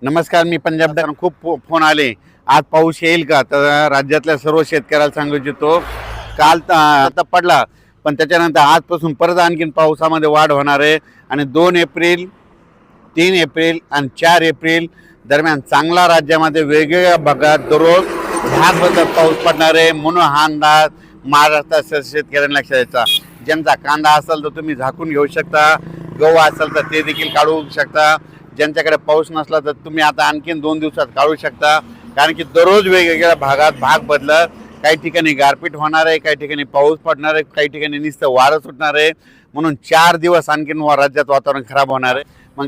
नमस्कार, मी पंजाब. खूप फोन आले, आज पाऊस येईल का? तर राज्यातल्या सर्व शेतकऱ्याला सांगू इच्छितो, काल आता पडला, पण त्याच्यानंतर आजपासून परत आणखीन पावसामध्ये वाढ होणार आहे. आणि 2 एप्रिल, 3 एप्रिल आणि 4 एप्रिल दरम्यान चांगला राज्यामध्ये वेगवेगळ्या भागात दररोज भाग बदलत पाऊस पडणार आहे. म्हणून हा अंदाज महाराष्ट्राच्या शेतकऱ्यांना लक्षात द्यायचा. ज्यांचा कांदा असेल तर तुम्ही झाकून घेऊ शकता, गहू असेल तर ते देखील काढू शकता. ज्यांच्याकडे पाऊस नसला तर तुम्ही आता आणखीन 2 दिवसात काढू शकता, कारण की दररोज वेगवेगळ्या भागात भाग बदलत. काही ठिकाणी गारपीट होणार आहे, काही ठिकाणी पाऊस पडणार आहे, काही ठिकाणी नुसतं वारं सुटणार आहे. म्हणून 4 दिवस आणखीन राज्यात वातावरण खराब होणार आहे. मग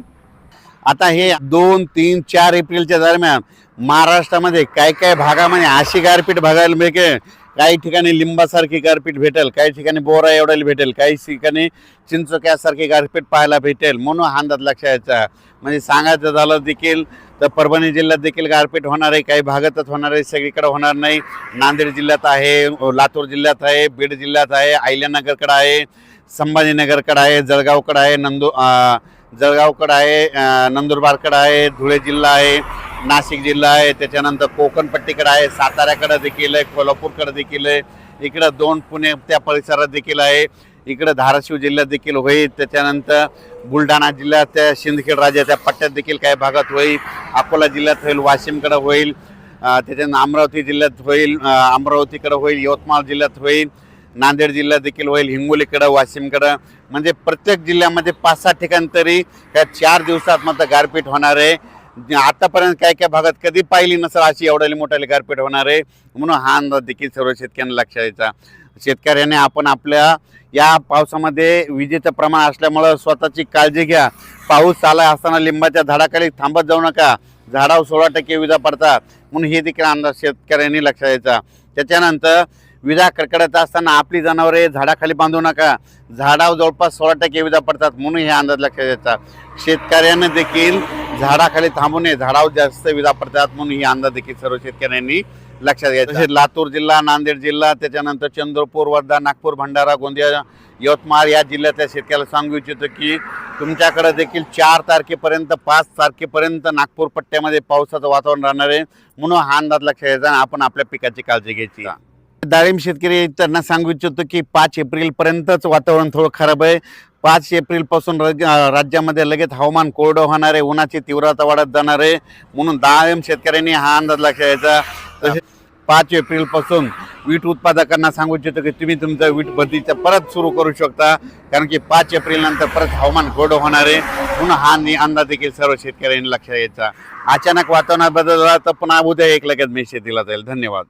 आता हे 2, 3, 4 एप्रिलच्या दरम्यान महाराष्ट्रामध्ये काय काय भागामध्ये अशी गारपीट बघायला मिळेल. काही ठिकाणी लिंबासारखी गारपीट भेटेल, काही ठिकाणी बोरा एवढ्याला भेटेल, काही ठिकाणी चिंचोक्यासारखी गारपीट पाहायला भेटेल. म्हणून हा अंदाज लक्षात यायचा. म्हणजे सांगायचं झालं देखील तर परभणी जिल्ह्यात देखील गारपीट होणार आहे, काही भागातच होणार आहे, सगळीकडे होणार नाही. नांदेड जिल्ह्यात आहे, लातूर जिल्ह्यात आहे, बीड जिल्ह्यात आहे, अहिल्यानगरकडे आहे, संभाजीनगरकडे आहे, जळगावकडे आहे, जळगावकडे आहे, नंदुरबारकडे आहे, धुळे जिल्हा आहे, नाशिक जिल्हा आहे, त्याच्यानंतर कोकणपट्टीकडे आहे, साताऱ्याकडे देखील आहे, कोल्हापूरकडे देखील आहे, इकडं 2 पुणे त्या परिसरात देखील आहे, इकडं धाराशिव जिल्ह्यात देखील होईल. त्याच्यानंतर बुलढाणा जिल्ह्यात त्या सिंदखेड राज्याच्या पट्ट्यात देखील काही भागात होईल, अकोला जिल्ह्यात होईल, वाशिमकडे होईल, त्याच्यानंतर अमरावती जिल्ह्यात होईल, अमरावतीकडे होईल, यवतमाळ जिल्ह्यात होईल, नांदेड जिल्ह्यात देखील होईल, हिंगोलीकडं, वाशिमकडं. म्हणजे प्रत्येक जिल्ह्यामध्ये 5-6 ठिकाणी तरी त्या 4 दिवसात मात्र गारपीट होणार आहे. आतापर्यंत काय काय भागात कधी पाहिली नसेल अशी एवढ्याली मोठ्याली गारपीट होणार आहे. म्हणून हा अंदाज देखील सर्व शेतकऱ्यांना लक्षात द्यायचा. शेतकऱ्याने आपण आपल्या या पावसामध्ये विजेचं प्रमाण असल्यामुळं स्वतःची काळजी घ्या. पाऊस आला असताना लिंबाच्या झाडाखाली थांबत जाऊ नका, झाडावर 16% विजा पडतात. म्हणून हे देखील अंदाज शेतकऱ्यांनी लक्षात द्यायचा. त्याच्यानंतर विजा कडकडत असताना आपली जनावरे झाडाखाली बांधू नका, झाडावर जवळपास 16% विजा पडतात. म्हणून हे अंदाज लक्षात द्यायचा. शेतकऱ्यांना देखील झाडाखाली थांबू नये, झाडावर जास्त विजा पडतात. म्हणून ही अंदाज देखील सर्व शेतकऱ्यांनी लक्षात घ्यायचा. तसेच लातूर जिल्हा, नांदेड जिल्हा, त्याच्यानंतर चंद्रपूर, वर्धा, नागपूर, भंडारा, गोंदिया, यवतमाळ या जिल्ह्यातल्या शेतकऱ्याला सांगू इच्छितो की तुमच्याकडे देखील 4 तारखेपर्यंत 5 तारखेपर्यंत नागपूर पट्ट्यामध्ये पावसाचं वातावरण राहणार आहे. म्हणून हा अंदाज लक्षात घ्यायचा आणि आपण आपल्या पिकाची काळजी घ्यायची. डाळिंब शेतकरी त्यांना सांगू इच्छितो की 5 एप्रिलपर्यंतच वातावरण थोडं खराब आहे. 5 एप्रिलपासून राज्यामध्ये लगेच हवामान कोरडं होणार आहे, उन्हाची तीव्रता वाढत जाणार आहे. म्हणून डाळिंब शेतकऱ्यांनी हा अंदाज लक्षात घ्यायचा. तसेच 5 एप्रिलपासून वीट उत्पादकांना सांगू इच्छितो की तुम्ही तुमचं वीट बदलीचं परत सुरू करू शकता, कारण की 5 एप्रिल नंतर परत हवामान कोरडं होणार आहे. म्हणून हा अंदाज देखील सर्व शेतकऱ्यांनी लक्षात घ्यायचा. अचानक वातावरणात बदल झाला तर पुन्हा उद्या एक लगेच मी शेतीला जाईल. धन्यवाद.